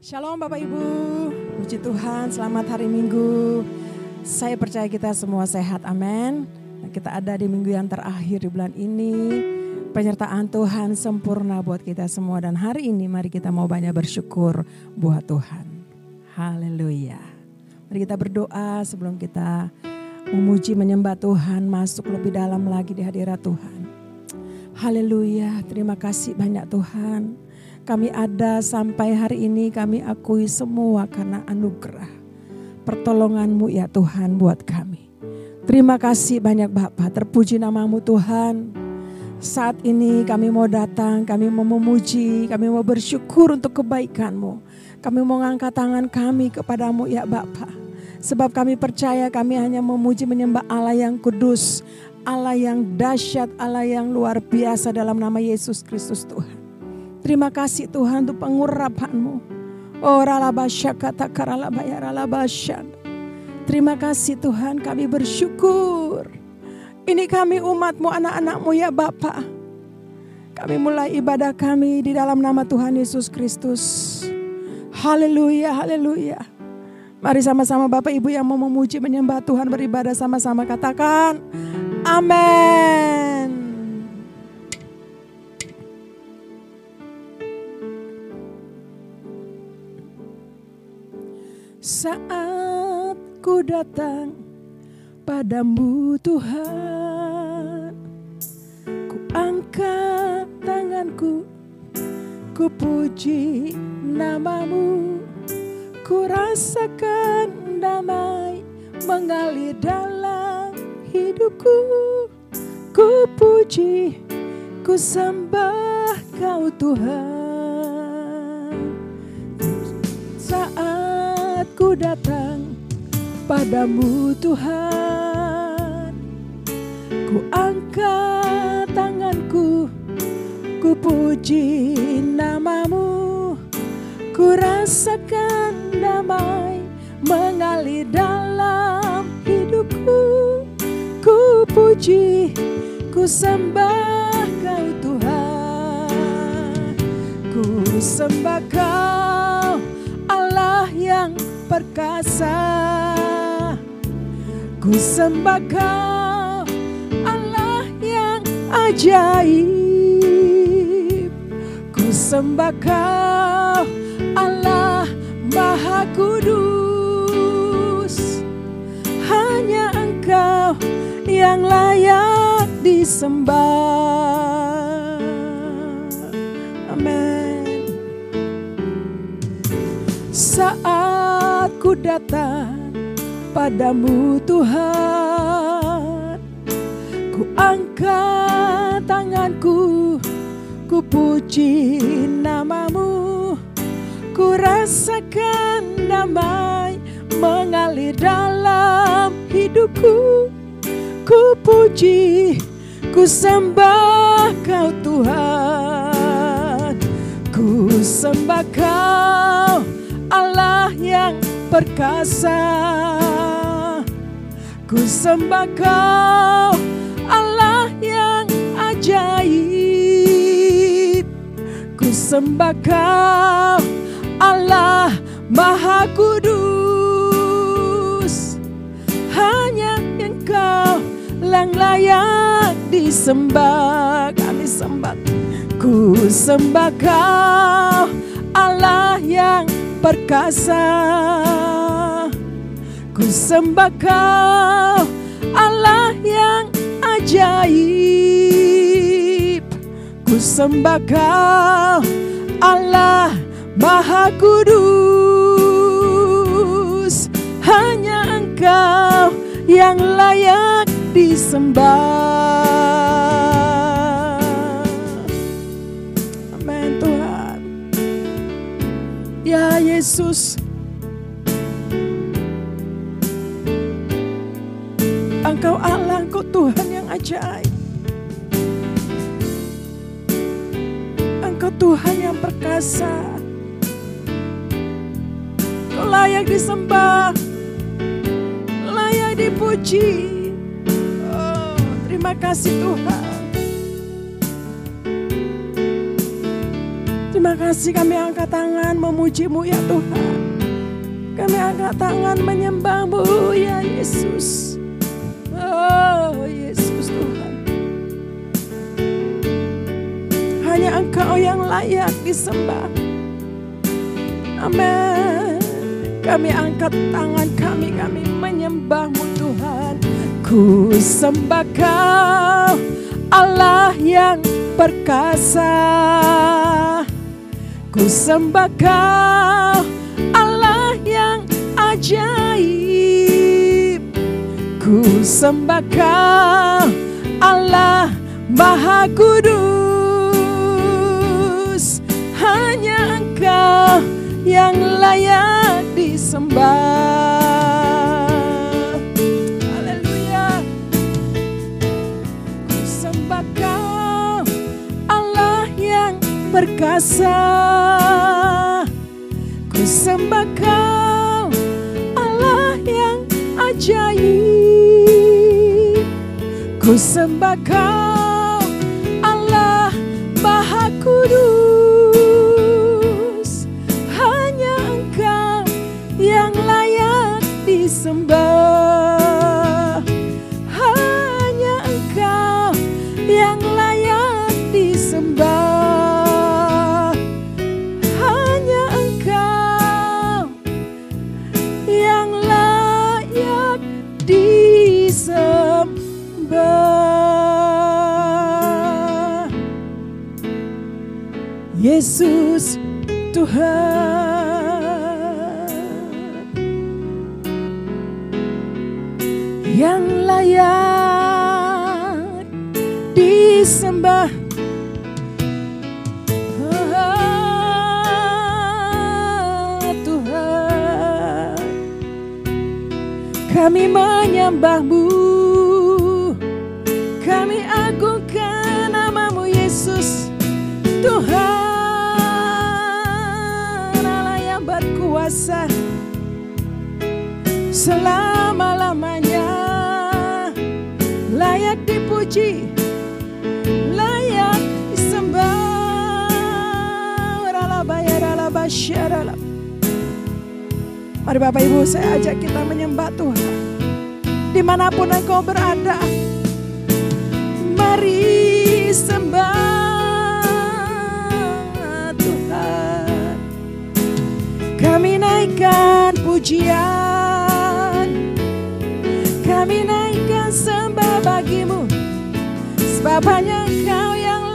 Shalom Bapak Ibu, puji Tuhan, selamat hari Minggu. Saya percaya kita semua sehat, amin. Kita ada di minggu yang terakhir di bulan ini. Penyertaan Tuhan sempurna buat kita semua. Dan hari ini mari kita mau banyak bersyukur buat Tuhan. Haleluya. Mari kita berdoa sebelum kita memuji menyembah Tuhan, masuk lebih dalam lagi di hadirat Tuhan. Haleluya, terima kasih banyak Tuhan. Kami ada sampai hari ini, kami akui semua karena anugerah pertolongan-Mu ya Tuhan buat kami. Terima kasih banyak Bapa, terpuji nama-Mu Tuhan. Saat ini kami mau datang, kami mau memuji, kami mau bersyukur untuk kebaikan-Mu. Kami mau ngangkat tangan kami kepadamu ya Bapa. Sebab kami percaya kami hanya memuji menyembah Allah yang kudus, Allah yang dahsyat, Allah yang luar biasa dalam nama Yesus Kristus Tuhan. Terima kasih Tuhan untuk pengurapan-Mu. Oh ralabashakata karalabayaralabashan. Terima kasih Tuhan, kami bersyukur. Ini kami umat-Mu, anak-anak-Mu ya Bapa. Kami mulai ibadah kami di dalam nama Tuhan Yesus Kristus. Haleluya, haleluya. Mari sama-sama Bapak Ibu yang mau memuji menyembah Tuhan, beribadah sama-sama, katakan amin. Saat ku datang padamu Tuhan, ku angkat tanganku, ku puji nama-Mu, ku rasakan damai mengalir dalam hidupku. Ku puji, ku sembah Kau Tuhan. Saat ku datang padamu Tuhan, ku angkat tanganku, ku puji nama-Mu, ku rasakan damai mengalir dalam hidupku. Ku puji, ku sembah Kau Tuhan. Ku sembah Kau Allah yang perkasa. Ku sembah Kau Allah yang ajaib. Ku sembah Kau Allah Maha Kudus. Hanya Engkau yang layak disembah. Amin. Saat ku datang padamu Tuhan, ku angkat tanganku, ku puji nama-Mu, ku rasakan damai mengalir dalam hidupku. Ku puji, ku sembah Kau Tuhan. Ku sembah Kau Allah yang perkasa. Ku sembah Kau Allah yang ajaib. Ku sembah Kau Allah Maha Kudus. Hanya Engkau yang layak disembah. Kami sembah. Ku sembah Kau Allah yang perkasa. Ku sembah Kau Allah yang ajaib. Ku sembah Kau Allah Maha Kudus. Hanya Engkau yang layak disembah. Amin Tuhan. Ya Yesus, Engkau Allah, Engkau Tuhan yang ajaib. Engkau Tuhan yang perkasa. Engkau layak disembah, layak dipuji. Oh, terima kasih Tuhan. Terima kasih, kami angkat tangan memuji-Mu ya Tuhan. Kami angkat tangan menyembah-Mu ya Yesus. Oh Yesus Tuhan. Hanya Engkau yang layak disembah. Amin. Kami angkat tangan kami menyembah-Mu Tuhan. Ku sembah Kau Allah yang perkasa. Ku sembah Kau Allah yang ajaib. Ku sembah Kau Allah Maha Kudus. Hanya Engkau yang layak disembah. Haleluya. Ku sembah Kau Allah yang perkasa. Ku sembah Kau Allah yang ajaib. Ku sembah Kau Allah Maha Kudus. Hanya Engkau yang layak disembah. Hanya Engkau yang layak disembah. Hanya Engkau yang layak disembah. Yesus Tuhan yang layak disembah. Tuhan, kami menyembah-Mu, kami agungkan nama-Mu Yesus. Tuhan Allah yang berkuasa selama-lamanya, layak dipuji, layak disembah. Mari Bapak Ibu, saya ajak kita menyembah Tuhan dimanapun Engkau berada. Mari sembah Tuhan. Kami naikkan pujian, kami naikkan sembah bagi-Mu, sebab hanya Engkau yang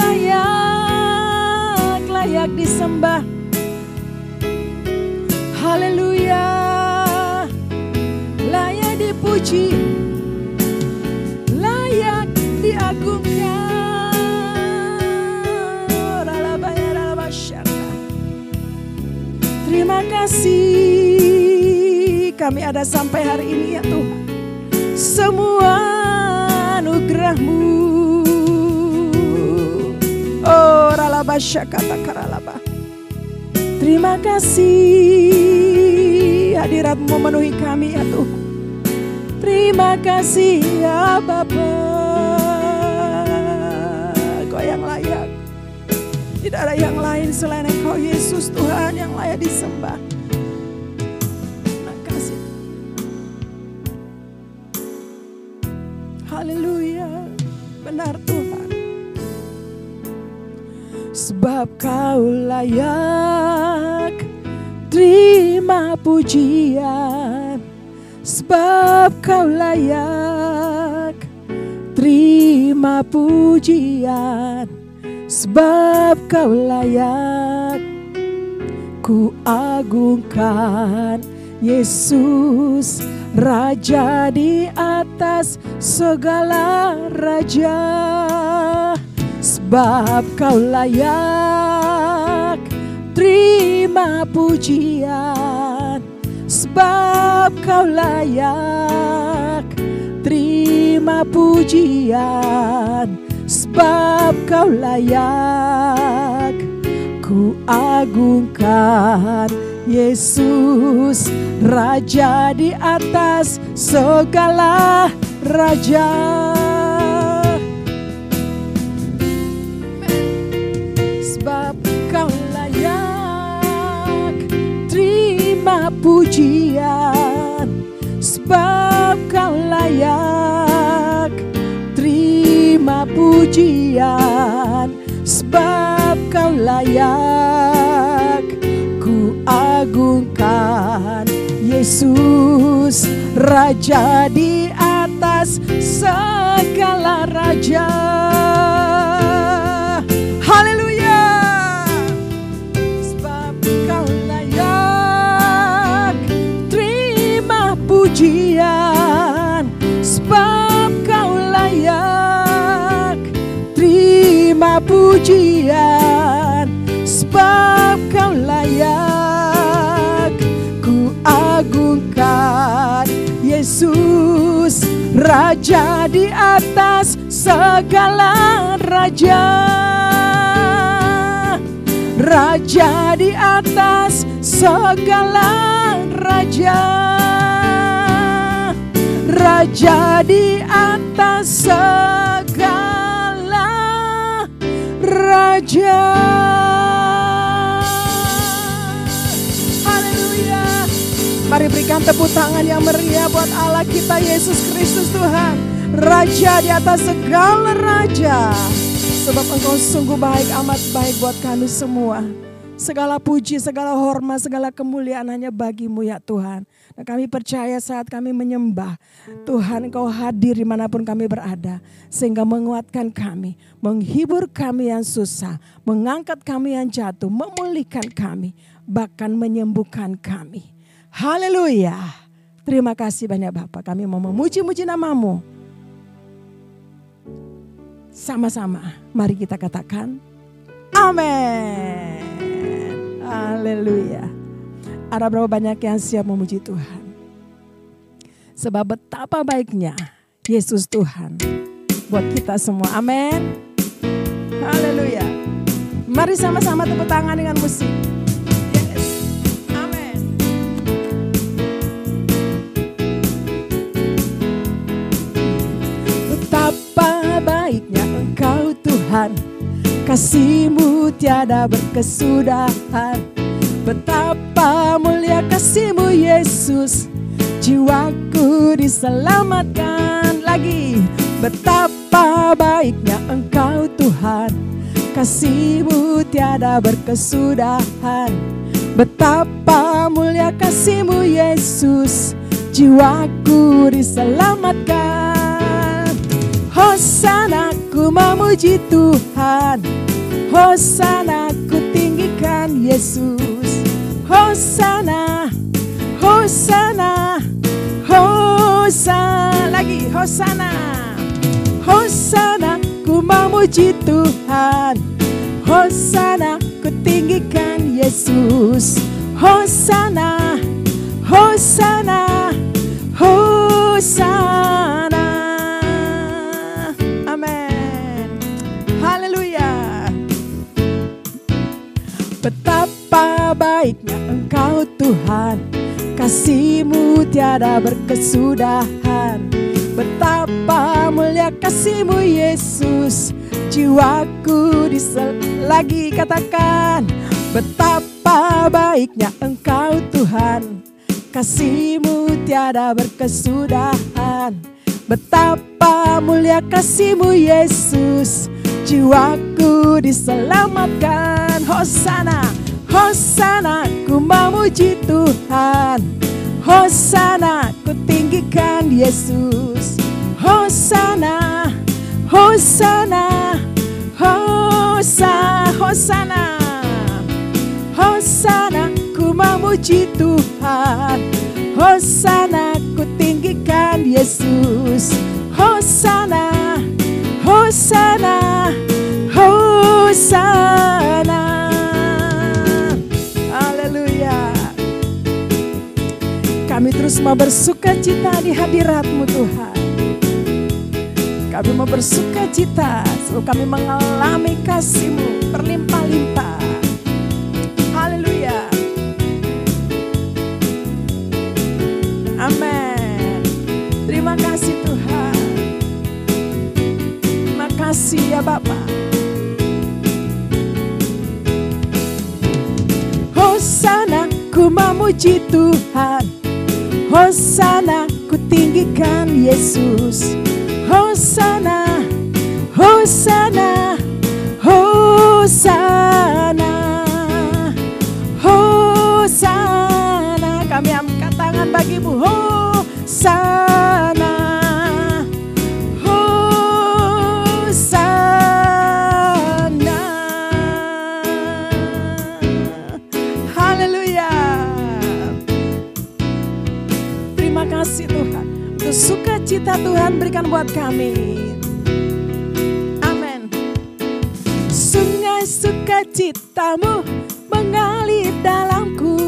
layak disembah. Haleluya, layak dipuji, layak diagungkan. Terima kasih kami ada sampai hari ini ya Tuhan. Semua anugerah-Mu. Oh ralabasya kata karalaba. Terima kasih hadirat-Mu memenuhi kami ya Tuhan. Terima kasih ya Bapa. Kau yang layak. Tidak ada yang lain selain Engkau Yesus Tuhan yang layak disembah. Terima kasih. Haleluya. Benar Tuhan. Sebab Kau layak terima pujian. Sebab Kau layak terima pujian. Sebab Kau layak ku agungkan Yesus, Raja di atas segala raja. Sebab Kau layak terima pujian. Sebab Kau layak terima pujian. Sebab Kau layak ku agungkan Yesus, Raja di atas segala raja. Sebab Kau layak pujian, sebab kau layak. Terima pujian, sebab kau layak. Ku agungkan Yesus, Raja di atas segala raja. Haleluya. Sebab kau layak. Terima pujian, sebab kau layak. Terima pujian, sebab kau layak. Ku agungkan Yesus, Raja di atas segala raja. Raja di atas segala raja. Raja di atas segala raja. Haleluya. Mari berikan tepuk tangan yang meriah buat Allah kita Yesus Kristus Tuhan, Raja di atas segala raja. Sebab Engkau sungguh baik, amat baik buat kami semua. Segala puji, segala hormat, segala kemuliaan hanya bagi-Mu ya Tuhan. Dan kami percaya saat kami menyembah, Tuhan Engkau hadir dimanapun kami berada. Sehingga menguatkan kami, menghibur kami yang susah, mengangkat kami yang jatuh, memulihkan kami, bahkan menyembuhkan kami. Haleluya. Terima kasih banyak Bapa. Kami mau memuji-muji nama-Mu. Sama-sama, mari kita katakan amin. Haleluya. Ada berapa banyak yang siap memuji Tuhan? Sebab betapa baiknya Yesus Tuhan buat kita semua. Amin. Haleluya. Mari sama-sama tepuk tangan dengan musik. Yes. Amin. Betapa baiknya Engkau Tuhan, kasih-Mu tiada berkesudahan. Betapa mulia kasih-Mu Yesus, jiwaku diselamatkan. Lagi, betapa baiknya Engkau Tuhan, kasih-Mu tiada berkesudahan. Betapa mulia kasih-Mu Yesus, jiwaku diselamatkan. Hosana ku memuji Tuhan, Hosana ku tinggikan Yesus. Hosana, Hosana, Hosana. Lagi Hosana, Hosana ku memuji Tuhan, Hosana ku tinggikan Yesus. Hosana, Hosana, Hosana. Betapa baiknya Engkau Tuhan, kasih-Mu tiada berkesudahan. Betapa mulia kasih-Mu Yesus, jiwaku lagi katakan. Betapa baiknya Engkau Tuhan, kasih-Mu tiada berkesudahan. Betapa mulia kasih-Mu Yesus, jiwaku diselamatkan. Hosana, Hosana ku memuji Tuhan, Hosana ku tinggikan Yesus. Hosana, Hosana, Hosana, Hosana, Hosana ku memuji Tuhan, Hosana ku tinggikan Yesus. Hosana, Hosana, Hosana. Haleluya. Kami terus mau bersuka cita di hadirat-Mu Tuhan. Kami mau bersuka cita sebab kami mengalami kasih-Mu berlimpah-limpah. Haleluya. Amin. Terima kasih Tuhan. Terima kasih ya Bapa. Hosana ku memuji Tuhan. Hosana, ku tinggikan Yesus. Hosana, Hosana, Hosana, Hosana. Kami angkat tangan bagimu. Hosana, Hosana. Haleluya. Terima kasih Tuhan untuk sukacita Tuhan berikan buat kami. Amin. Sungai sukacitamu mengalir dalamku.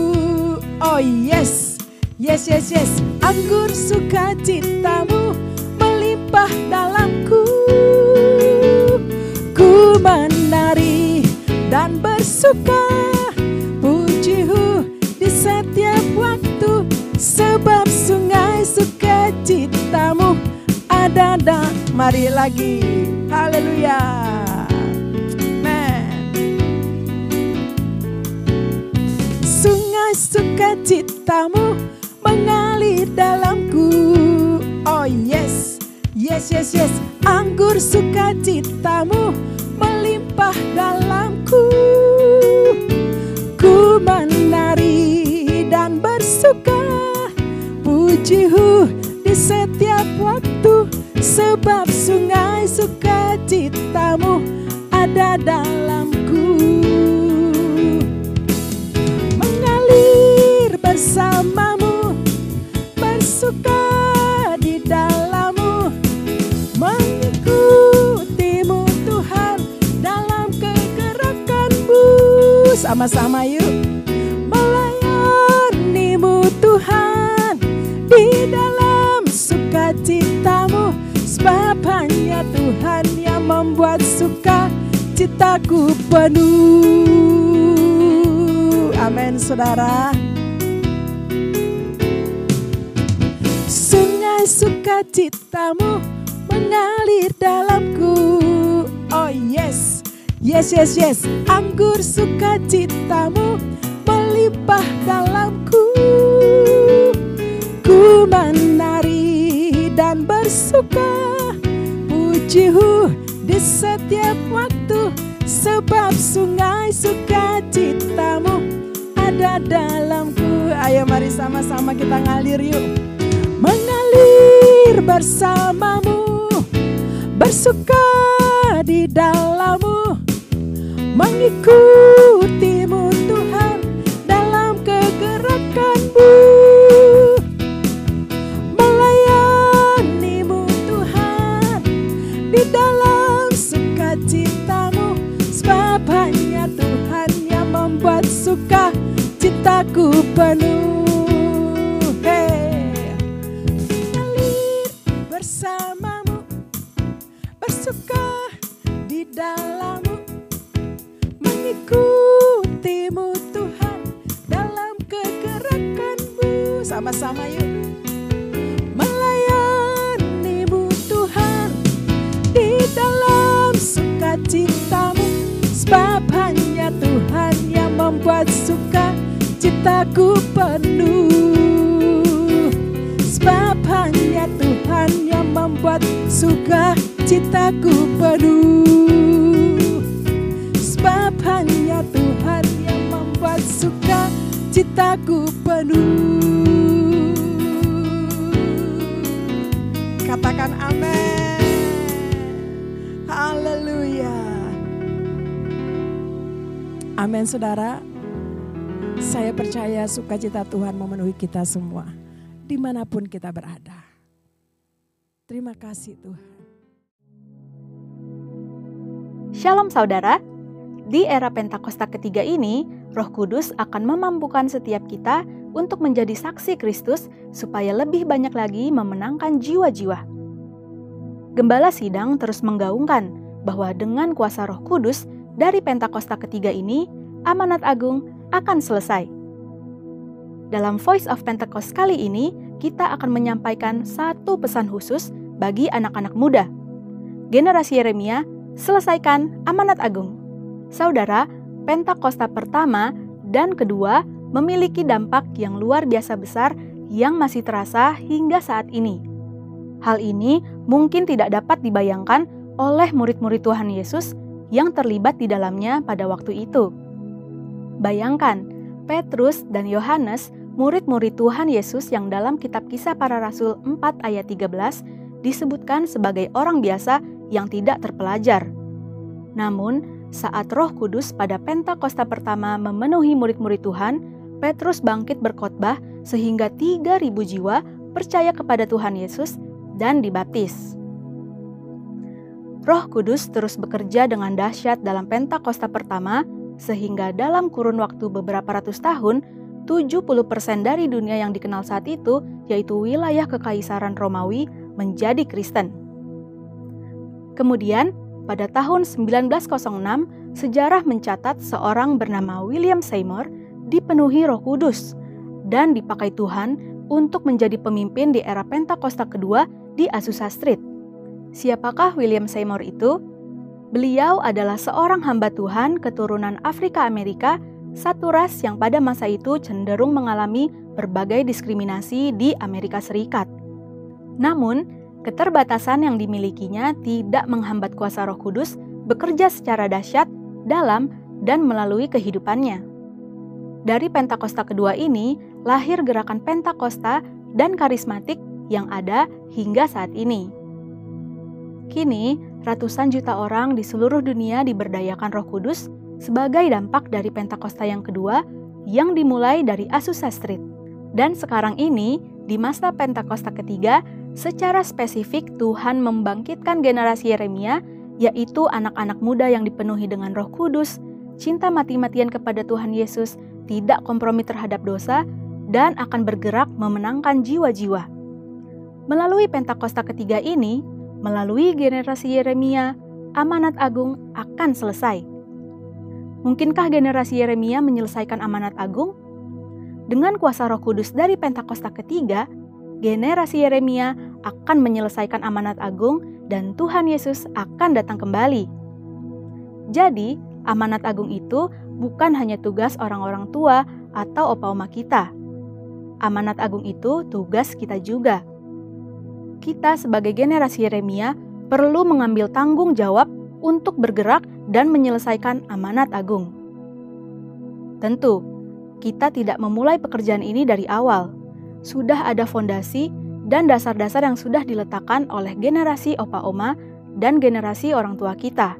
Oh yes, yes, yes, yes. Anggur sukacitamu melimpah dalamku. Ku menari dan bersuka, pujimu di setiap waktu, sebab sungai sukacitamu ada dan mari lagi. Haleluya. Sungai sukacitamu mengalir dalamku. Oh yes, yes, yes, yes. Anggur sukacitamu melimpah dalamku. Ku menari dan bersuka, pujimu di setiap waktu, sebab sungai sukacitamu ada dalamku. Bersamamu, bersuka di dalammu, mengikutimu Tuhan dalam kegerakanmu. Sama-sama yuk. Melayanimu Tuhan di dalam sukacitamu, sebab hanya Tuhan yang membuat sukacitaku penuh. Amin saudara. Sungai sukacitamu mengalir dalamku. Oh yes, yes, yes, yes. Anggur sukacitamu melimpah dalamku. Ku menari dan bersuka, pujimu di setiap waktu, sebab sungai sukacitamu ada dalamku. Ayo mari sama-sama kita ngalir yuk. Mengalir bersamamu, bersuka di dalammu, mengikutimu Tuhan dalam kegerakanmu. Melayanimu Tuhan di dalam sukacitamu, sebab hanya Tuhan yang membuat sukacitaku penuh. Bersamamu, bersuka di dalammu, mengikutimu Tuhan dalam kegerakanmu. Sama-sama yuk. Melayanimu Tuhan di dalam sukacitamu, sebab hanya Tuhan yang membuat sukacitaku penuh. Sebab hanya Tuhan yang membuat sukacitaku penuh. Sebab hanya Tuhan yang membuat sukacitaku penuh. Katakan amin. Haleluya. Amin saudara. Saya percaya sukacita Tuhan memenuhi kita semua, dimanapun kita berada. Terima kasih Tuhan. Shalom saudara, di era Pentakosta ketiga ini, Roh Kudus akan memampukan setiap kita untuk menjadi saksi Kristus supaya lebih banyak lagi memenangkan jiwa-jiwa. Gembala Sidang terus menggaungkan bahwa dengan kuasa Roh Kudus dari Pentakosta ketiga ini, amanat agung akan selesai. Dalam Voice of Pentecost kali ini, kita akan menyampaikan satu pesan khusus bagi anak-anak muda. Generasi Yeremia, selesaikan amanat agung. Saudara, Pentakosta pertama dan kedua memiliki dampak yang luar biasa besar yang masih terasa hingga saat ini. Hal ini mungkin tidak dapat dibayangkan oleh murid-murid Tuhan Yesus yang terlibat di dalamnya pada waktu itu. Bayangkan, Petrus dan Yohanes, murid-murid Tuhan Yesus yang dalam kitab Kisah Para Rasul 4 ayat 13 disebutkan sebagai orang biasa yang tidak terpelajar. Namun, saat Roh Kudus pada Pentakosta pertama memenuhi murid-murid Tuhan, Petrus bangkit berkhotbah sehingga 3.000 jiwa percaya kepada Tuhan Yesus dan dibaptis. Roh Kudus terus bekerja dengan dahsyat dalam Pentakosta pertama, sehingga dalam kurun waktu beberapa ratus tahun, 70% dari dunia yang dikenal saat itu, yaitu wilayah Kekaisaran Romawi, menjadi Kristen. Kemudian, pada tahun 1906, sejarah mencatat seorang bernama William Seymour dipenuhi Roh Kudus dan dipakai Tuhan untuk menjadi pemimpin di era Pentakosta kedua di Azusa Street. Siapakah William Seymour itu? Beliau adalah seorang hamba Tuhan keturunan Afrika Amerika, satu ras yang pada masa itu cenderung mengalami berbagai diskriminasi di Amerika Serikat. Namun, keterbatasan yang dimilikinya tidak menghambat kuasa Roh Kudus bekerja secara dahsyat dalam dan melalui kehidupannya. Dari Pentakosta kedua ini, lahir gerakan Pentakosta dan karismatik yang ada hingga saat ini. Kini, ratusan juta orang di seluruh dunia diberdayakan Roh Kudus sebagai dampak dari Pentakosta yang kedua yang dimulai dari Azusa Street. Dan sekarang ini, di masa Pentakosta ketiga, secara spesifik Tuhan membangkitkan generasi Yeremia, yaitu anak-anak muda yang dipenuhi dengan Roh Kudus, cinta mati-matian kepada Tuhan Yesus, tidak kompromi terhadap dosa, dan akan bergerak memenangkan jiwa-jiwa. Melalui Pentakosta ketiga ini, melalui generasi Yeremia, amanat agung akan selesai. Mungkinkah generasi Yeremia menyelesaikan amanat agung? Dengan kuasa Roh Kudus dari Pentakosta ketiga, generasi Yeremia akan menyelesaikan amanat agung dan Tuhan Yesus akan datang kembali. Jadi, amanat agung itu bukan hanya tugas orang-orang tua atau opa-oma kita. Amanat agung itu tugas kita juga. Kita sebagai generasi Yeremia perlu mengambil tanggung jawab untuk bergerak dan menyelesaikan amanat agung. Tentu, kita tidak memulai pekerjaan ini dari awal. Sudah ada fondasi dan dasar-dasar yang sudah diletakkan oleh generasi opa-oma dan generasi orang tua kita.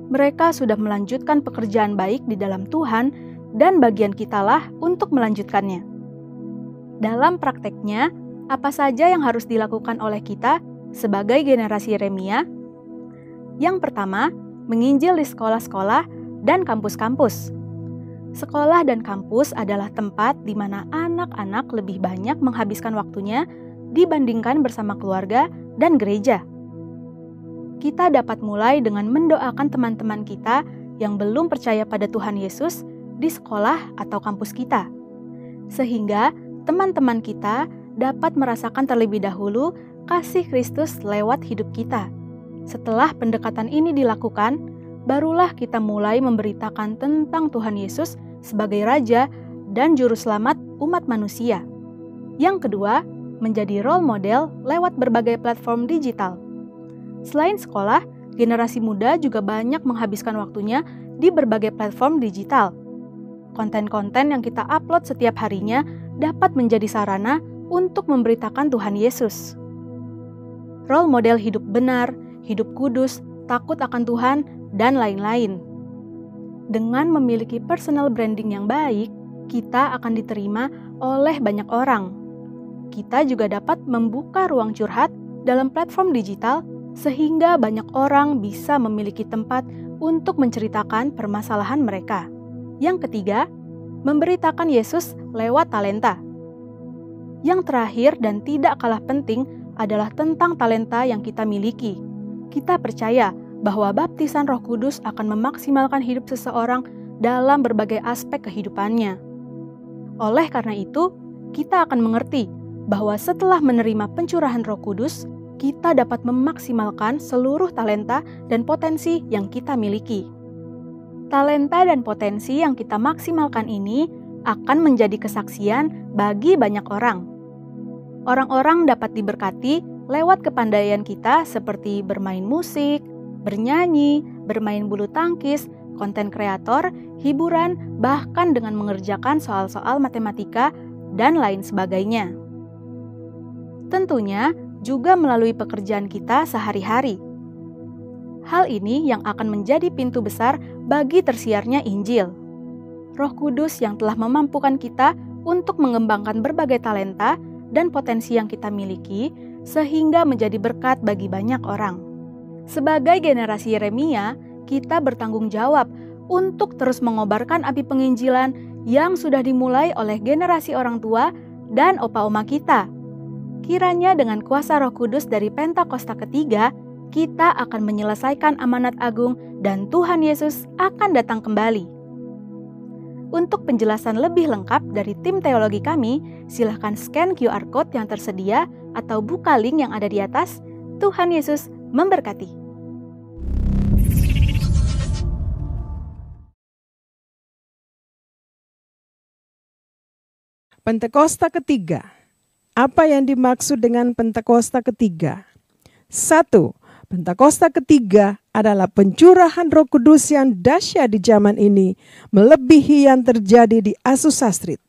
Mereka sudah melanjutkan pekerjaan baik di dalam Tuhan dan bagian kitalah untuk melanjutkannya. Dalam prakteknya, apa saja yang harus dilakukan oleh kita sebagai generasi Yeremia? Yang pertama, menginjil di sekolah-sekolah dan kampus-kampus. Sekolah dan kampus adalah tempat di mana anak-anak lebih banyak menghabiskan waktunya dibandingkan bersama keluarga dan gereja. Kita dapat mulai dengan mendoakan teman-teman kita yang belum percaya pada Tuhan Yesus di sekolah atau kampus kita, sehingga teman-teman kita dapat merasakan terlebih dahulu kasih Kristus lewat hidup kita. Setelah pendekatan ini dilakukan, barulah kita mulai memberitakan tentang Tuhan Yesus sebagai Raja dan Juru Selamat umat manusia. Yang kedua, menjadi role model lewat berbagai platform digital. Selain sekolah, generasi muda juga banyak menghabiskan waktunya di berbagai platform digital. Konten-konten yang kita upload setiap harinya dapat menjadi sarana untuk memberitakan Tuhan Yesus. Role model hidup benar, hidup kudus, takut akan Tuhan, dan lain-lain. Dengan memiliki personal branding yang baik, kita akan diterima oleh banyak orang. Kita juga dapat membuka ruang curhat dalam platform digital sehingga banyak orang bisa memiliki tempat untuk menceritakan permasalahan mereka. Yang ketiga, memberitakan Yesus lewat talenta. Yang terakhir dan tidak kalah penting adalah tentang talenta yang kita miliki. Kita percaya bahwa baptisan Roh Kudus akan memaksimalkan hidup seseorang dalam berbagai aspek kehidupannya. Oleh karena itu, kita akan mengerti bahwa setelah menerima pencurahan Roh Kudus, kita dapat memaksimalkan seluruh talenta dan potensi yang kita miliki. Talenta dan potensi yang kita maksimalkan ini akan menjadi kesaksian bagi banyak orang. Orang-orang dapat diberkati lewat kepandaian kita seperti bermain musik, bernyanyi, bermain bulu tangkis, konten kreator, hiburan, bahkan dengan mengerjakan soal-soal matematika, dan lain sebagainya. Tentunya juga melalui pekerjaan kita sehari-hari. Hal ini yang akan menjadi pintu besar bagi tersiarnya Injil. Roh Kudus yang telah memampukan kita untuk mengembangkan berbagai talenta dan potensi yang kita miliki, sehingga menjadi berkat bagi banyak orang. Sebagai generasi Yeremia, kita bertanggung jawab untuk terus mengobarkan api penginjilan yang sudah dimulai oleh generasi orang tua dan opa-oma kita. Kiranya dengan kuasa Roh Kudus dari Pentakosta ketiga, kita akan menyelesaikan amanat agung dan Tuhan Yesus akan datang kembali. Untuk penjelasan lebih lengkap dari tim teologi kami, silahkan scan QR Code yang tersedia atau buka link yang ada di atas. Tuhan Yesus memberkati. Pentakosta ketiga. Apa yang dimaksud dengan Pentakosta ketiga? 1. Pentakosta ketiga adalah pencurahan Roh Kudus yang dahsyat di zaman ini, melebihi yang terjadi di Azusa Street.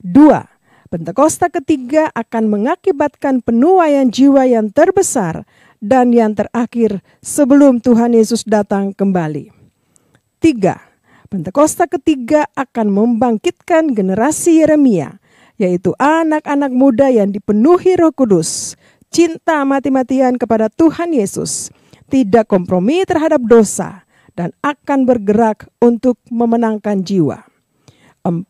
2. Pentakosta ketiga akan mengakibatkan penuaian jiwa yang terbesar dan yang terakhir sebelum Tuhan Yesus datang kembali. 3. Pentakosta ketiga akan membangkitkan generasi Yeremia, yaitu anak-anak muda yang dipenuhi Roh Kudus, cinta mati-matian kepada Tuhan Yesus, tidak kompromi terhadap dosa, dan akan bergerak untuk memenangkan jiwa. 4.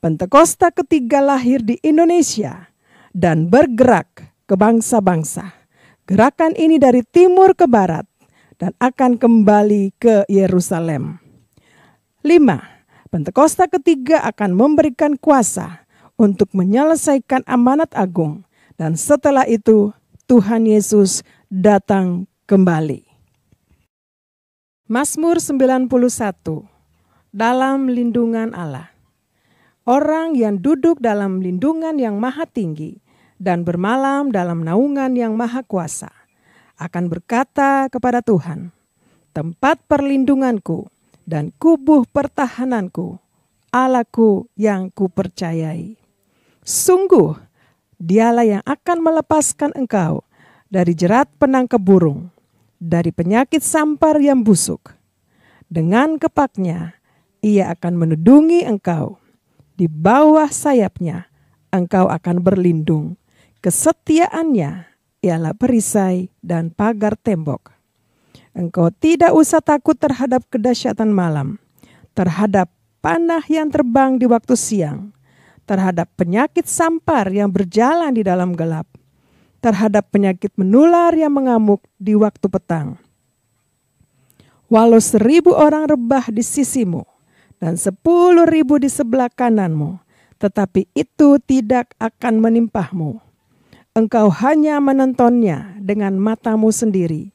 Pentakosta ketiga lahir di Indonesia dan bergerak ke bangsa-bangsa. Gerakan ini dari timur ke barat dan akan kembali ke Yerusalem. 5. Pentakosta ketiga akan memberikan kuasa untuk menyelesaikan amanat agung. Dan setelah itu, Tuhan Yesus datang kembali. Mazmur 91. Dalam lindungan Allah. Orang yang duduk dalam lindungan yang maha tinggi dan bermalam dalam naungan yang maha kuasa akan berkata kepada Tuhan, tempat perlindunganku dan kubuh pertahananku, Allahku yang kupercayai. Sungguh, Dialah yang akan melepaskan engkau dari jerat penangkap burung, dari penyakit sampar yang busuk. Dengan kepaknya, ia akan menudungi engkau. Di bawah sayapnya, engkau akan berlindung. Kesetiaannya ialah perisai dan pagar tembok. Engkau tidak usah takut terhadap kedahsyatan malam, terhadap panah yang terbang di waktu siang, terhadap penyakit sampar yang berjalan di dalam gelap, terhadap penyakit menular yang mengamuk di waktu petang. Walau 1.000 orang rebah di sisimu dan 10.000 di sebelah kananmu, tetapi itu tidak akan menimpahmu. Engkau hanya menontonnya dengan matamu sendiri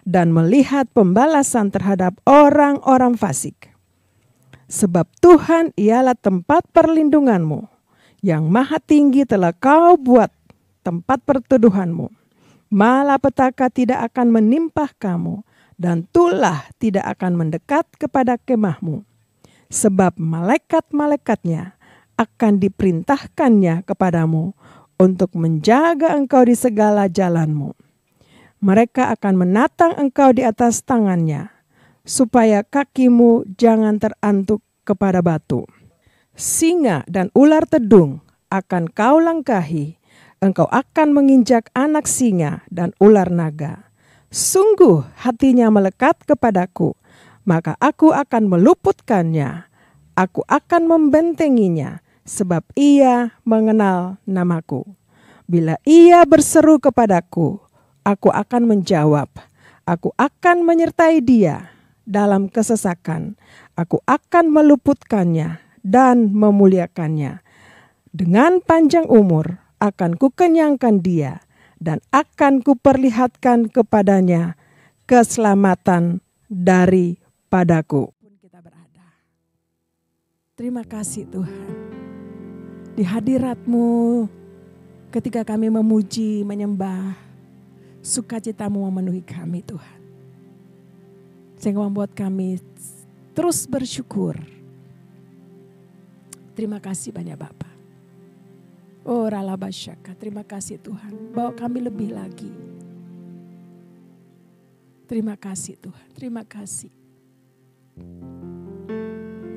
dan melihat pembalasan terhadap orang-orang fasik. Sebab Tuhan ialah tempat perlindunganmu, yang maha tinggi telah kau buat tempat perteduhanmu. Malapetaka tidak akan menimpah kamu, dan tulah tidak akan mendekat kepada kemahmu. Sebab malaikat-malaikatnya akan diperintahkannya kepadamu untuk menjaga engkau di segala jalanmu. Mereka akan menatang engkau di atas tangannya, supaya kakimu jangan terantuk kepada batu. Singa dan ular tedung akan kau langkahi, engkau akan menginjak anak singa dan ular naga. Sungguh hatinya melekat kepadaku, maka aku akan meluputkannya. Aku akan membentenginya, sebab ia mengenal namaku. Bila ia berseru kepadaku, aku akan menjawab. Aku akan menyertai dia dalam kesesakan. Aku akan meluputkannya dan memuliakannya. Dengan panjang umur akan kukenyangkan dia dan akan kuperlihatkan kepadanya keselamatan daripadaku. Terima kasih Tuhan. Di hadirat-Mu ketika kami memuji, menyembah, sukacita-Mu memenuhi kami Tuhan. Sehingga membuat kami terus bersyukur. Terima kasih banyak Bapa. Oh Ralabasyaka, terima kasih Tuhan. Bawa kami lebih lagi. Terima kasih Tuhan, terima kasih.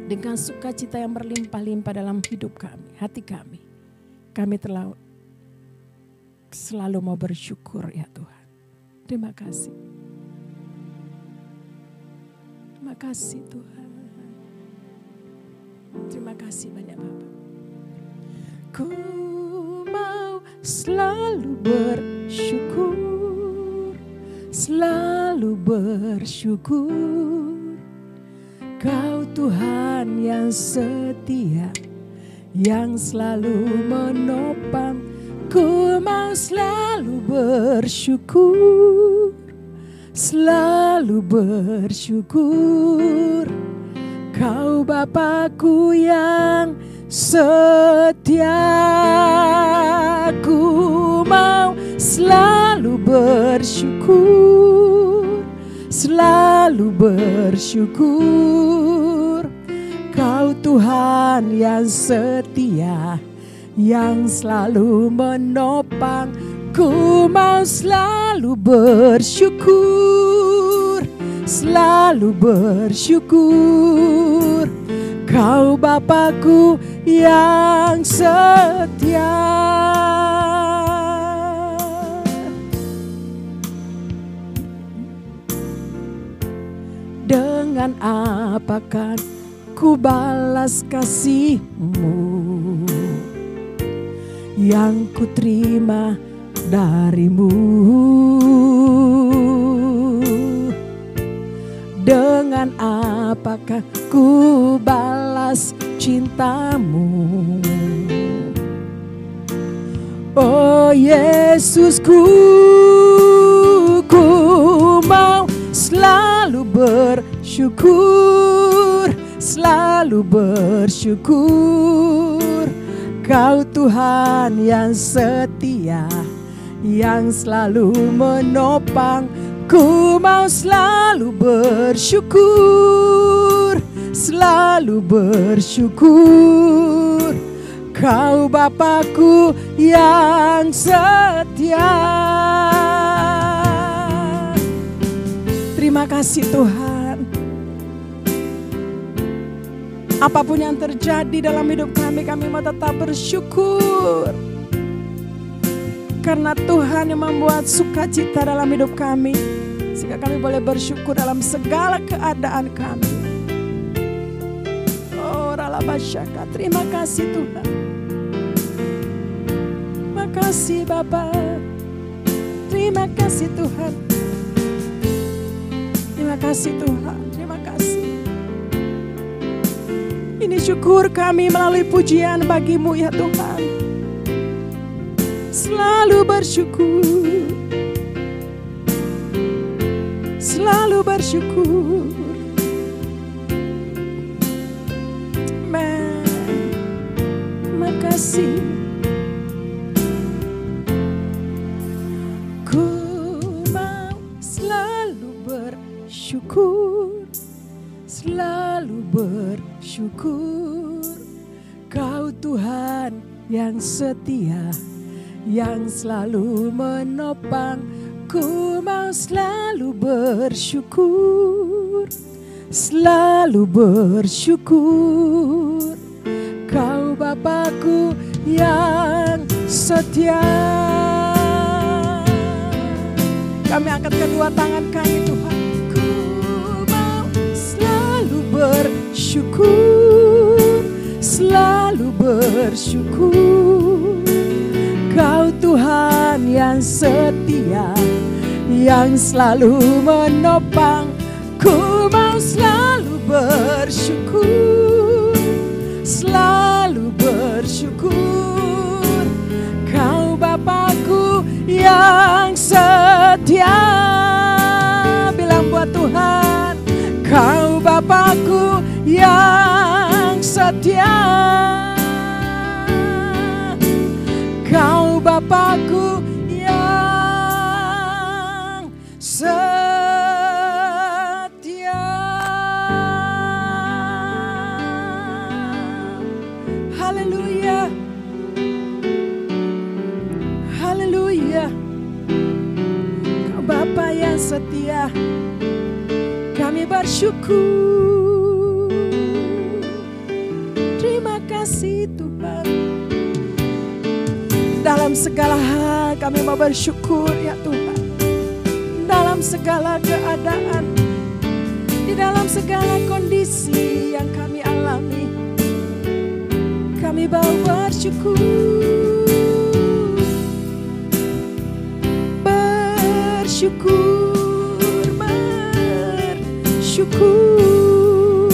Dengan sukacita yang berlimpah-limpah dalam hidup kami, hati kami telah selalu mau bersyukur ya Tuhan. Terima kasih. Terima kasih Tuhan. Terima kasih banyak Bapak. Ku mau selalu bersyukur, selalu bersyukur. Kau Tuhan yang setia, yang selalu menopang. Ku mau selalu bersyukur, selalu bersyukur. Kau Bapakku yang setia. Ku mau selalu bersyukur, selalu bersyukur. Kau Tuhan yang setia, yang selalu menopang. Ku mau selalu bersyukur, selalu bersyukur. Kau Bapakku yang setia. Dengan apakah ku balas kasih-Mu yang ku terima dari-Mu? Dengan apakah ku balas cinta-Mu? Oh Yesusku, ku mau selalu bersyukur, selalu bersyukur. Kau Tuhan yang setia, yang selalu menopang. Ku mau selalu bersyukur, selalu bersyukur. Kau Bapakku yang setia. Terima kasih Tuhan. Apapun yang terjadi dalam hidup kami mau tetap bersyukur. Karena Tuhan yang membuat sukacita dalam hidup kami. Sehingga kami boleh bersyukur dalam segala keadaan kami. Oh Ralabasyaka, terima kasih Tuhan. Terima kasih Bapa. Terima kasih Tuhan. Terima kasih Tuhan. Terima kasih. Ini syukur kami melalui pujian bagi-Mu ya Tuhan. Selalu bersyukur, selalu bersyukur. Amen. Terima kasih. Ku mau selalu bersyukur, selalu bersyukur. Kau Tuhan yang setia, yang selalu menopang. Ku mau selalu bersyukur, selalu bersyukur. Kau Bapakku yang setia. Kami angkat kedua tangan kami Tuhan. Ku mau selalu bersyukur, selalu bersyukur. Kau Tuhan yang setia, yang selalu menopang. Ku mau selalu bersyukur, selalu bersyukur. Kau Bapakku yang setia. Bilang buat Tuhan, Kau Bapakku yang setia. Haleluya. Haleluya. Kau Bapa yang setia, kami bersyukur. Terima kasih Tuhan. Dalam segala hal kami mau bersyukur ya Tuhan. Dalam segala keadaan, di dalam segala kondisi yang kami alami, kami mau bersyukur. Bersyukur, bersyukur.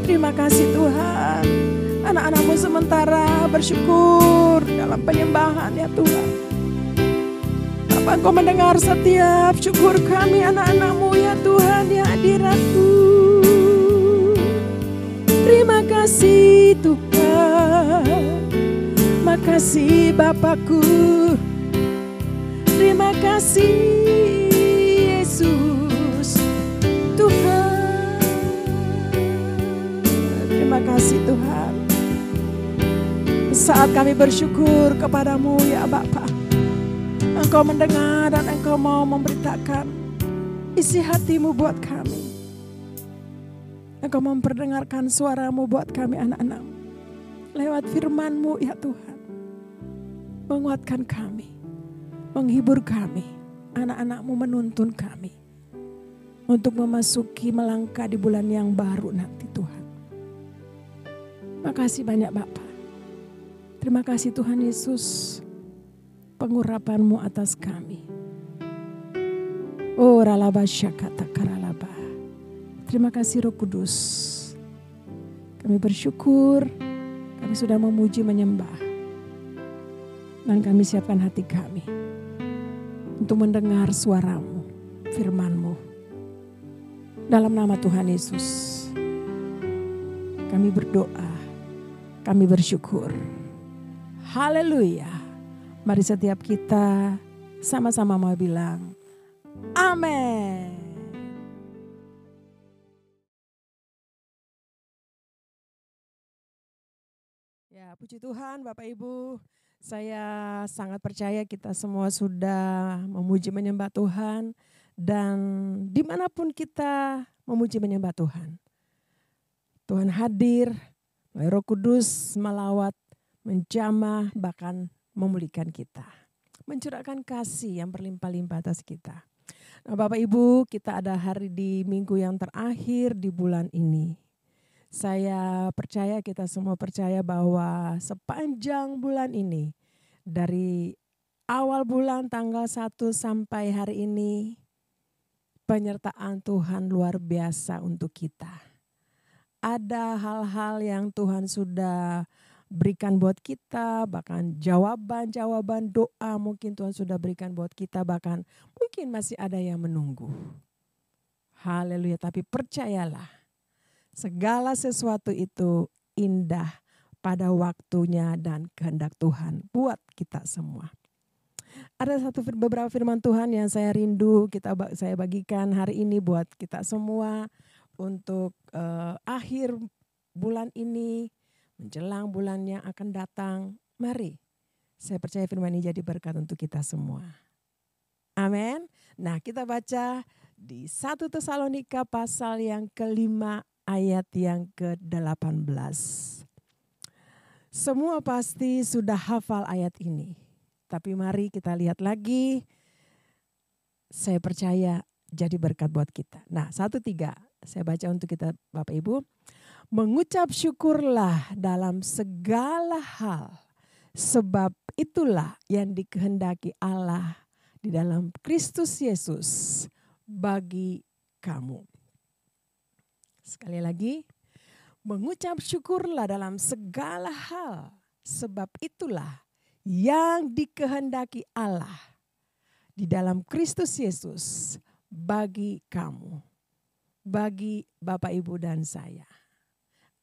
Terima kasih Tuhan. Anak-anakmu sementara bersyukur dalam penyembahan ya Tuhan. Bapa, Engkau mendengar setiap syukur kami anak-anakmu ya Tuhan di hadirat-Mu. Terima kasih Tuhan. Makasih Bapakku. Terima kasih Yesus Tuhan. Terima kasih Tuhan. Saat kami bersyukur kepadamu ya Bapa, Engkau mendengar dan Engkau mau memberitakan isi hatimu buat kami. Engkau memperdengarkan suaramu buat kami anak-anakmu. Lewat firman-Mu ya Tuhan. Menguatkan kami. Menghibur kami. Anak-anak-Mu menuntun kami. Untuk memasuki melangkah di bulan yang baru nanti Tuhan. Makasih banyak Bapa. Terima kasih Tuhan Yesus, pengurapan-Mu atas kami. Oh ralaba syakata karalaba. Terima kasih Roh Kudus. Kami bersyukur, kami sudah memuji menyembah. Dan kami siapkan hati kami untuk mendengar suara-Mu, firman-Mu. Dalam nama Tuhan Yesus, kami berdoa, kami bersyukur. Haleluya. Mari setiap kita sama-sama mau bilang amin. Ya, puji Tuhan Bapak Ibu. Saya sangat percaya kita semua sudah memuji menyembah Tuhan. Dan dimanapun kita memuji menyembah Tuhan. Tuhan hadir, Roh Kudus melawat, menjamah, bahkan memulihkan kita. Mencurahkan kasih yang berlimpah-limpah atas kita. Nah Bapak Ibu, kita ada hari di minggu yang terakhir di bulan ini. Saya percaya, kita semua percaya bahwa sepanjang bulan ini, dari awal bulan tanggal 1 sampai hari ini, penyertaan Tuhan luar biasa untuk kita. Ada hal-hal yang Tuhan sudah berikan buat kita, bahkan jawaban-jawaban doa mungkin Tuhan sudah berikan buat kita, bahkan mungkin masih ada yang menunggu. Haleluya, tapi percayalah, segala sesuatu itu indah pada waktunya dan kehendak Tuhan buat kita semua. Ada beberapa firman Tuhan yang saya rindu saya bagikan hari ini buat kita semua untuk akhir bulan ini, menjelang bulan yang akan datang. Mari, saya percaya firman ini jadi berkat untuk kita semua. Amin. Nah, kita baca di 1 Tesalonika pasal yang ke-5 ayat yang ke-18. Semua pasti sudah hafal ayat ini. Tapi mari kita lihat lagi. Saya percaya jadi berkat buat kita. Nah, 1-3 saya baca untuk kita Bapak Ibu. Mengucap syukurlah dalam segala hal, sebab itulah yang dikehendaki Allah di dalam Kristus Yesus bagi kamu. Sekali lagi, mengucap syukurlah dalam segala hal, sebab itulah yang dikehendaki Allah di dalam Kristus Yesus bagi kamu, bagi Bapak Ibu dan saya.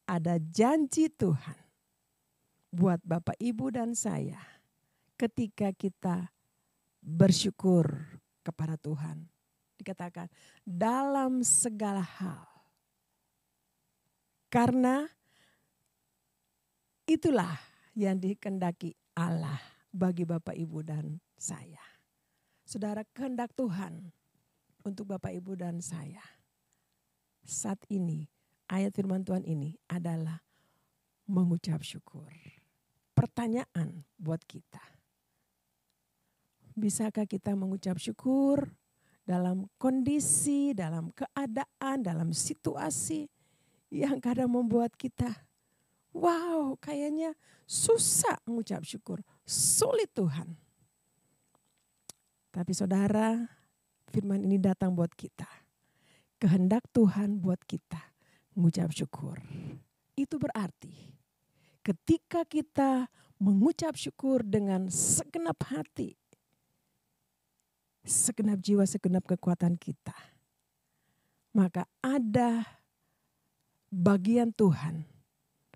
Ada janji Tuhan buat Bapak Ibu dan saya ketika kita bersyukur kepada Tuhan. Dikatakan dalam segala hal. Karena itulah yang dikehendaki Allah bagi Bapak Ibu dan saya. Saudara, kehendak Tuhan untuk Bapak Ibu dan saya saat ini, ayat firman Tuhan ini adalah mengucap syukur. Pertanyaan buat kita. Bisakah kita mengucap syukur dalam kondisi, dalam keadaan, dalam situasi yang kadang membuat kita, wow, kayaknya susah mengucap syukur, sulit Tuhan. Tapi saudara, firman ini datang buat kita. Kehendak Tuhan buat kita mengucap syukur. Itu berarti ketika kita mengucap syukur dengan segenap hati, segenap jiwa, segenap kekuatan kita, maka ada bagian Tuhan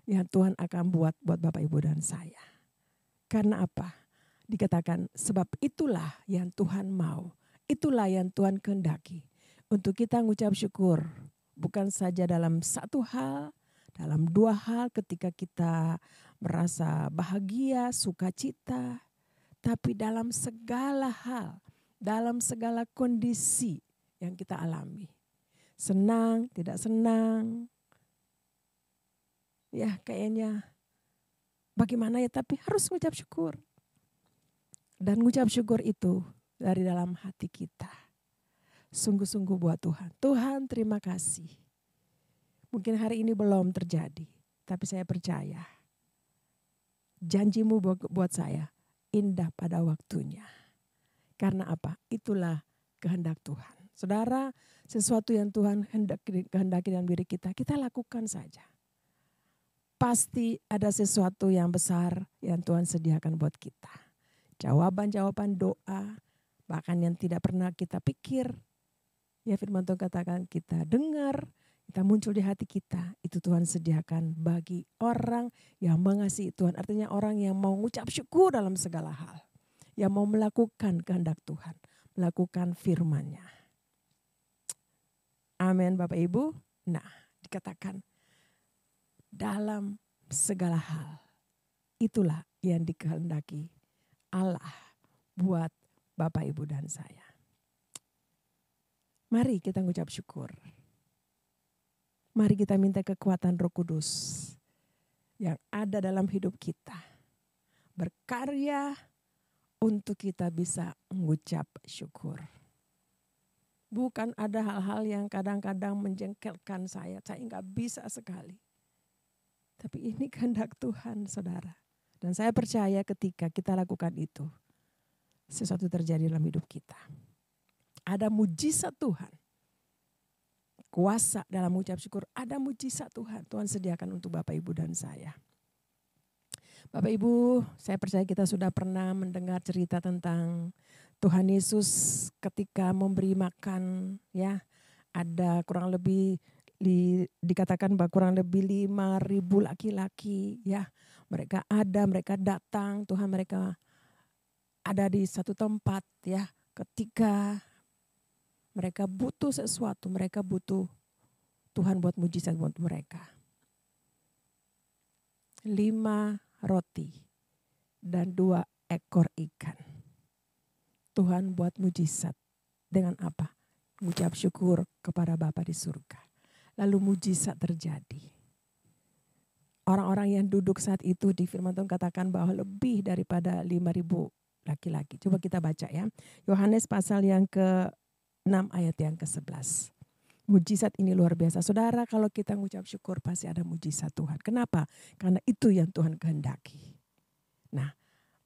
yang Tuhan akan buat Bapak Ibu dan saya. Karena apa? Dikatakan sebab itulah yang Tuhan mau, itulah yang Tuhan kehendaki. Untuk kita mengucap syukur, bukan saja dalam satu hal, dalam dua hal ketika kita merasa bahagia, sukacita, tapi dalam segala hal, dalam segala kondisi yang kita alami. Senang, tidak senang, ya kayaknya bagaimana ya, tapi harus mengucap syukur. Dan mengucap syukur itu dari dalam hati kita. Sungguh-sungguh buat Tuhan. Tuhan terima kasih. Mungkin hari ini belum terjadi. Tapi saya percaya. Janjimu buat saya indah pada waktunya. Karena apa? Itulah kehendak Tuhan. Saudara, sesuatu yang Tuhan kehendaki dalam diri kita, kita lakukan saja. Pasti ada sesuatu yang besar yang Tuhan sediakan buat kita. Jawaban-jawaban doa, bahkan yang tidak pernah kita pikir. Ya firman Tuhan katakan kita dengar, kita muncul di hati kita. Itu Tuhan sediakan bagi orang yang mengasihi Tuhan. Artinya orang yang mau mengucap syukur dalam segala hal. Yang mau melakukan kehendak Tuhan. Melakukan firman-Nya. Amin Bapak Ibu. Nah dikatakan dalam segala hal. Itulah yang dikehendaki Allah buat Bapak Ibu dan saya. Mari kita mengucap syukur. Mari kita minta kekuatan Roh Kudus yang ada dalam hidup kita. Berkarya untuk kita bisa mengucap syukur. Bukan ada hal-hal yang kadang-kadang menjengkelkan saya. Saya nggak bisa sekali. Tapi ini kehendak Tuhan saudara. Dan saya percaya ketika kita lakukan itu, sesuatu terjadi dalam hidup kita. Ada mujizat Tuhan. Kuasa dalam mengucap syukur. Ada mujizat Tuhan. Tuhan sediakan untuk Bapak Ibu dan saya. Bapak Ibu, saya percaya kita sudah pernah mendengar cerita tentang Tuhan Yesus ketika memberi makan. Ya, ada kurang lebih dikatakan bahwa kurang lebih 5.000 laki-laki. Ya, mereka datang. Tuhan mereka ada di satu tempat. Ya, ketika mereka butuh sesuatu, mereka butuh Tuhan buat mujizat buat mereka. 5 roti dan 2 ekor ikan. Tuhan buat mujizat dengan apa? Mengucap syukur kepada Bapa di surga. Lalu mujizat terjadi. Orang-orang yang duduk saat itu di firman Tuhan katakan bahwa lebih daripada 5.000 laki-laki. Coba kita baca ya. Yohanes pasal yang ke-6 ayat yang ke-11. Mujizat ini luar biasa. Saudara, kalau kita mengucap syukur pasti ada mujizat Tuhan. Kenapa? Karena itu yang Tuhan kehendaki. Nah,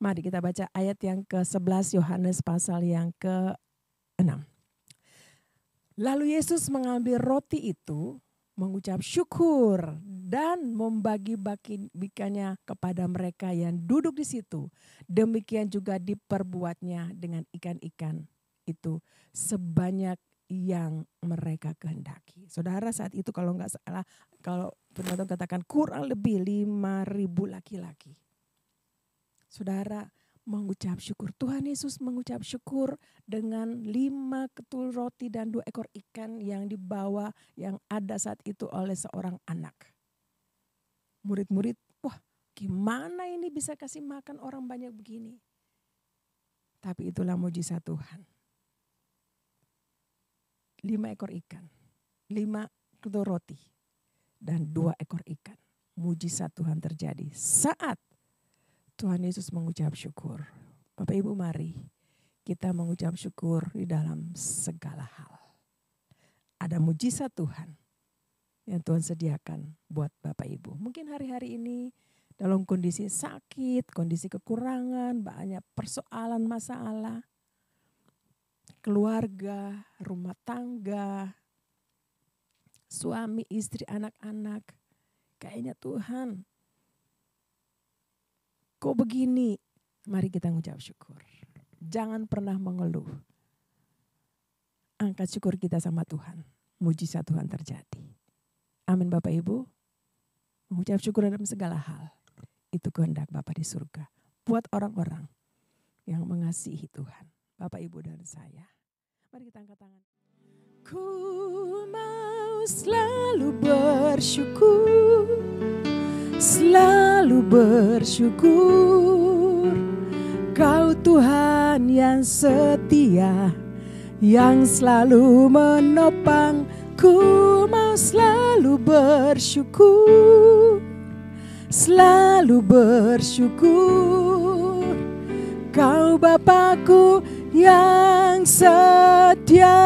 mari kita baca ayat yang ke-11 Yohanes pasal yang ke-6. Lalu Yesus mengambil roti itu, mengucap syukur dan membagi-bagikannya kepada mereka yang duduk di situ. Demikian juga diperbuatnya dengan ikan-ikan itu sebanyak yang mereka kehendaki. Saudara, saat itu kalau nggak salah, kalau firman Tuhan katakan kurang lebih 5.000 laki-laki. Saudara mengucap syukur. Tuhan Yesus mengucap syukur dengan 5 ketul roti dan 2 ekor ikan yang dibawa yang ada saat itu oleh seorang anak. Murid-murid, wah Gimana ini bisa kasih makan orang banyak begini? Tapi itulah mujizat Tuhan. 5 ekor ikan, 5 kedua roti, dan 2 ekor ikan. Mujizat Tuhan terjadi saat Tuhan Yesus mengucap syukur. Bapak Ibu, mari kita mengucap syukur di dalam segala hal. Ada mujizat Tuhan yang Tuhan sediakan buat Bapak Ibu. Mungkin hari-hari ini dalam kondisi sakit, kondisi kekurangan, banyak persoalan, masalah, keluarga, rumah tangga, suami, istri, anak-anak. Kayaknya Tuhan, kok begini? Mari kita mengucap syukur. Jangan pernah mengeluh. Angkat syukur kita sama Tuhan. Mujizat Tuhan terjadi. Amin Bapak Ibu. Mengucap syukur dalam segala hal. Itu kehendak Bapa di surga. Buat orang-orang yang mengasihi Tuhan. Bapak Ibu dan saya. Mari kita angkat tangan. Ku mau selalu bersyukur. Selalu bersyukur. Kau Tuhan yang setia, yang selalu menopang. Ku mau selalu bersyukur, selalu bersyukur. Kau Bapakku yang setia.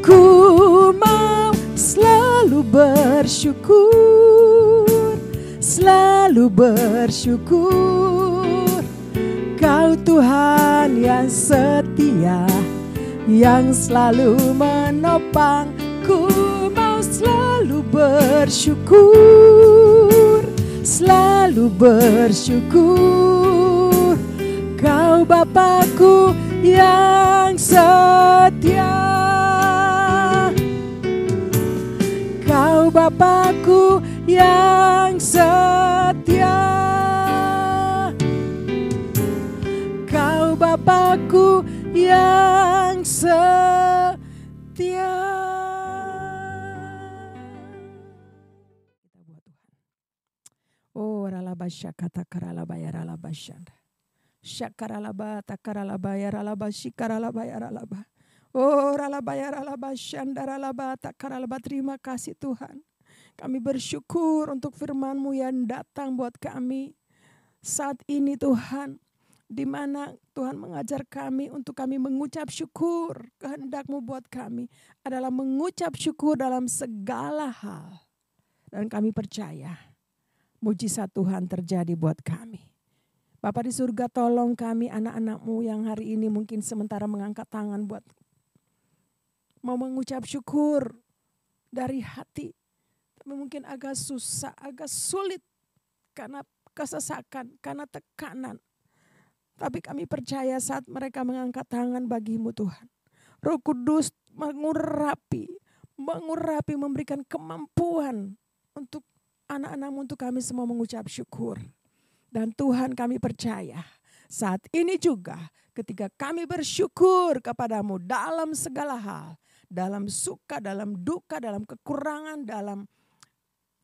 Ku mau selalu bersyukur, selalu bersyukur. Kau Tuhan yang setia, yang selalu menopang. Ku mau selalu bersyukur, selalu bersyukur. Kau Bapakku yang setia. Kau Bapakku yang setia. Bapakku yang setia. Kita buat Tuhan. Oh ralaba syakata karalaba ya ralaba syanda. Syakaralaba takaralaba ya ralaba shikaralaba ya ralaba. Oh ralaba ya ralaba syanda ralaba takaralaba. Terima kasih Tuhan. Kami bersyukur untuk firman-Mu yang datang buat kami saat ini Tuhan. Di mana Tuhan mengajar kami untuk kami mengucap syukur. Kehendak-Mu buat kami adalah mengucap syukur dalam segala hal. Dan kami percaya mujizat Tuhan terjadi buat kami. Bapa di surga, tolong kami anak-anak-Mu yang hari ini mungkin sementara mengangkat tangan buat mau mengucap syukur dari hati. Tapi mungkin agak susah, agak sulit karena kesesakan, karena tekanan. Tapi kami percaya saat mereka mengangkat tangan bagi-Mu Tuhan. Roh Kudus mengurapi, memberikan kemampuan untuk anak-anak-Mu, untuk kami semua mengucap syukur. Dan Tuhan kami percaya saat ini juga ketika kami bersyukur kepada-Mu dalam segala hal. Dalam suka, dalam duka, dalam kekurangan, dalam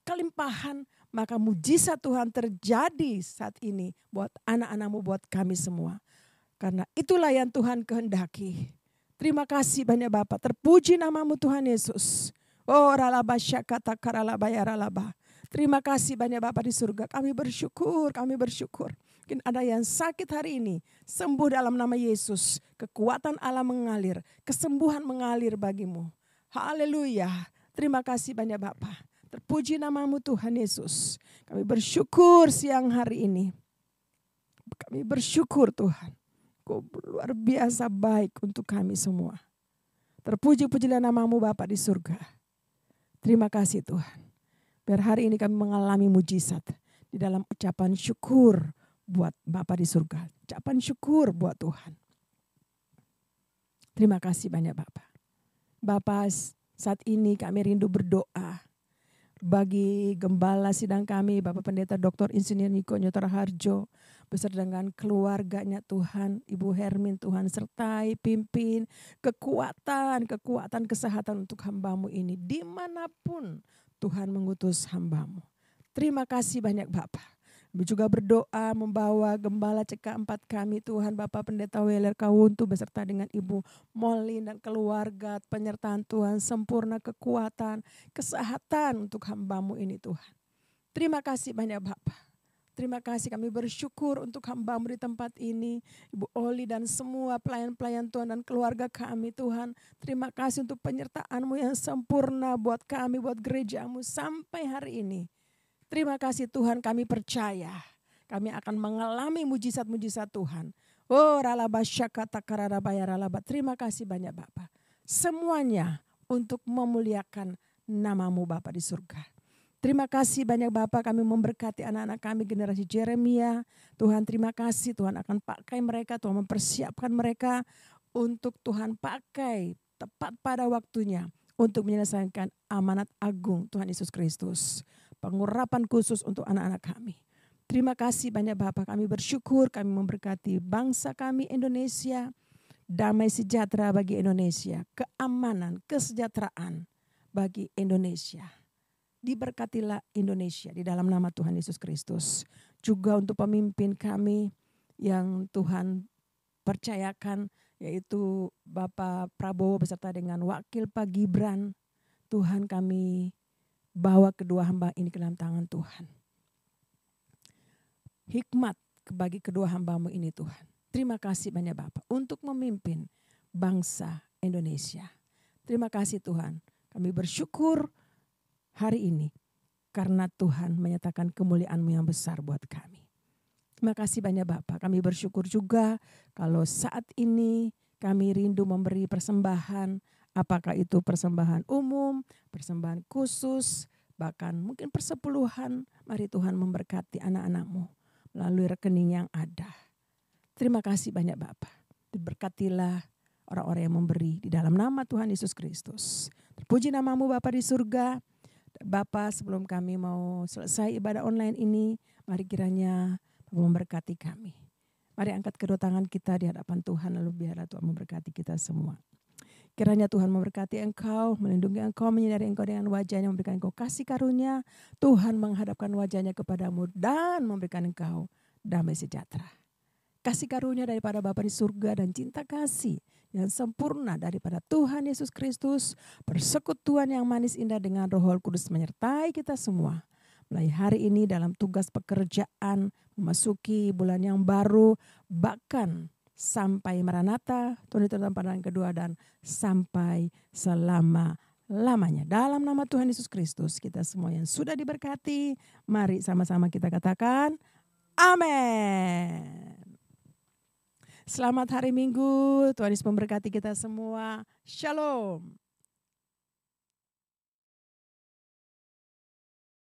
kelimpahan. Maka mujizat Tuhan terjadi saat ini buat anak-anak-Mu, buat kami semua. Karena itulah yang Tuhan kehendaki. Terima kasih banyak Bapa. Terpuji nama-Mu Tuhan Yesus. Oh ralaba syakata karalaba ya ralaba. Terima kasih banyak Bapa di surga. Kami bersyukur, kami bersyukur. Mungkin ada yang sakit hari ini. Sembuh dalam nama Yesus. Kekuatan Allah mengalir. Kesembuhan mengalir bagi-Mu. Haleluya. Terima kasih banyak Bapa. Terpuji nama-Mu Tuhan Yesus. Kami bersyukur siang hari ini. Kami bersyukur Tuhan. Kau luar biasa baik untuk kami semua. Terpuji-pujilah nama-Mu Bapa di surga. Terima kasih Tuhan. Biar hari ini kami mengalami mujizat. Di dalam ucapan syukur buat Bapa di surga. Ucapan syukur buat Tuhan. Terima kasih banyak Bapa. Bapa, saat ini kami rindu berdoa. Bagi gembala sidang kami, Bapak Pendeta Dr. Insinyur Niko Nyotora Harjo, beserta dengan keluarganya Tuhan, Ibu Hermin Tuhan, sertai, pimpin, kekuatan kesehatan untuk hamba-Mu ini, dimanapun Tuhan mengutus hamba-Mu. Terima kasih banyak Bapa. Kami juga berdoa membawa Gembala CK4 kami Tuhan, Bapak Pendeta Weler Kawuntu beserta dengan Ibu Molin dan keluarga, penyertaan Tuhan, sempurna kekuatan, kesehatan untuk hamba-Mu ini Tuhan. Terima kasih banyak Bapak. Terima kasih, kami bersyukur untuk hamba-Mu di tempat ini, Ibu Oli dan semua pelayan-pelayan Tuhan dan keluarga kami Tuhan. Terima kasih untuk penyertaan-Mu yang sempurna buat kami, buat gereja-Mu sampai hari ini. Terima kasih Tuhan, kami percaya kami akan mengalami mujizat-mujizat Tuhan. Oh, ralaba syakata kararabaya ralaba. Terima kasih banyak Bapak. Semuanya untuk memuliakan nama-Mu Bapa di surga. Terima kasih banyak Bapak, kami memberkati anak-anak kami generasi Jeremia. Tuhan terima kasih, Tuhan akan pakai mereka, Tuhan mempersiapkan mereka untuk Tuhan pakai tepat pada waktunya untuk menyelesaikan amanat agung Tuhan Yesus Kristus. Pengurapan khusus untuk anak-anak kami. Terima kasih banyak Bapak, kami bersyukur, kami memberkati bangsa kami Indonesia. Damai sejahtera bagi Indonesia, keamanan, kesejahteraan bagi Indonesia. Diberkatilah Indonesia di dalam nama Tuhan Yesus Kristus. Juga untuk pemimpin kami yang Tuhan percayakan, yaitu Bapak Prabowo beserta dengan Wakil Pak Gibran. Tuhan, kami bawa kedua hamba ini ke dalam tangan Tuhan. Hikmat bagi kedua hamba-Mu ini Tuhan. Terima kasih banyak Bapak untuk memimpin bangsa Indonesia. Terima kasih Tuhan. Kami bersyukur hari ini karena Tuhan menyatakan kemuliaan-Mu yang besar buat kami. Terima kasih banyak Bapak. Kami bersyukur juga kalau saat ini kami rindu memberi persembahan, apakah itu persembahan umum, persembahan khusus, bahkan mungkin persepuluhan. Mari Tuhan memberkati anak-anak-Mu melalui rekening yang ada. Terima kasih banyak Bapak. Diberkatilah orang-orang yang memberi di dalam nama Tuhan Yesus Kristus. Terpuji nama-Mu Bapa di surga. Bapak, sebelum kami mau selesai ibadah online ini, mari kiranya Bapak memberkati kami. Mari angkat kedua tangan kita di hadapan Tuhan, lalu biarlah Tuhan memberkati kita semua. Kiranya Tuhan memberkati engkau, melindungi engkau, menyinari engkau dengan wajah-Nya, memberikan engkau kasih karunia. Tuhan menghadapkan wajah-Nya kepadamu dan memberikan engkau damai sejahtera. Kasih karunia daripada Bapa di surga dan cinta kasih yang sempurna daripada Tuhan Yesus Kristus, persekutuan yang manis indah dengan Roh Kudus menyertai kita semua. Mulai hari ini dalam tugas pekerjaan, memasuki bulan yang baru, bahkan sampai Maranatha, Tuhan itu dalam pandangan kedua dan sampai selama-lamanya. Dalam nama Tuhan Yesus Kristus, kita semua yang sudah diberkati, mari sama-sama kita katakan, amin. Selamat hari Minggu, Tuhan Yesus memberkati kita semua. Shalom.